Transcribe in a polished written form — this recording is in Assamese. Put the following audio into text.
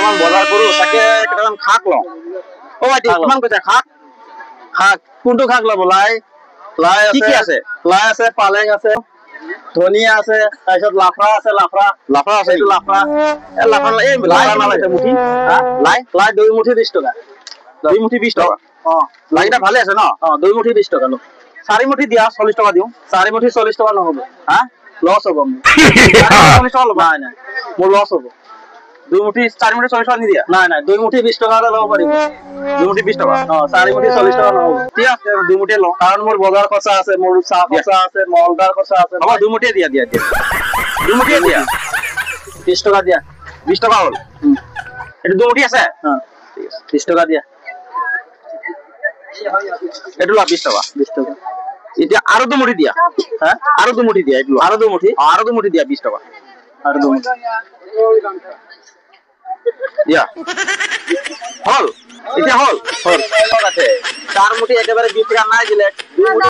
কেইটামান বজাৰ কৰো তাকে কেইটামান শাক লওঁ অ ভাইটি কিমান কৈছা শাক শাক কোনটো শাক ল'ব? লাই লাই কি আছে লাই আছে, পালেং আছে, ধনিয়া আছে, তাৰপিছত লাফৰা আছে, লাফৰা আছে এইটো লাফৰা এই লাফৰা এই লাই লাফৰা নালাগে মুঠি হা লাই লাই 2 মুঠি 20 টকা। 2 মুঠি 20 টকা অ লাইটা ভালে আছে ন 2 মুঠি 20 টকা লো। 4 মুঠি দিয়া 40 টকা দিওঁ 4 মুঠি 40 টকা নহ'ব, হা লছ হ'ব মোৰ। 40 টকা ল'বা নাই মোৰ লছ হ'ব। 2 মুঠি 4 মুঠি 40 টকা নিদিয়া নাই 2 মুঠি 20 টকা ল'ব পাৰিব। 2 মুঠি 20 টকা 4 মুঠি 40 টকা নহ'ব। ঠিক আছে 2 মুঠি লওঁ কাৰণ মোৰ বজাৰ খৰচা আছে, মোৰ চাহ খৰচা আছে, মলদাৰ খৰচা আছে। হ'ব 2 মুঠি দিয়া 2 মুঠি দিয়া 20 টকা দিয়া। 20 টকা হ'ল এইটো 2 মুঠি আছে 20 টকা দিয়া। এইটো লা 20 টকা এতিয়া আৰু 2 মুঠি দিয়া হা আৰু 2 মুঠি দিয়া এইটো আৰু 2 মুঠি আৰু 2 মুঠি দিয়া 20 টকা আৰু 2 মুঠি দিয়া হ'ল এতিয়া হ'ল 4 মুঠি একেবাৰে 20 টকা নাই দিলে 2 মুঠি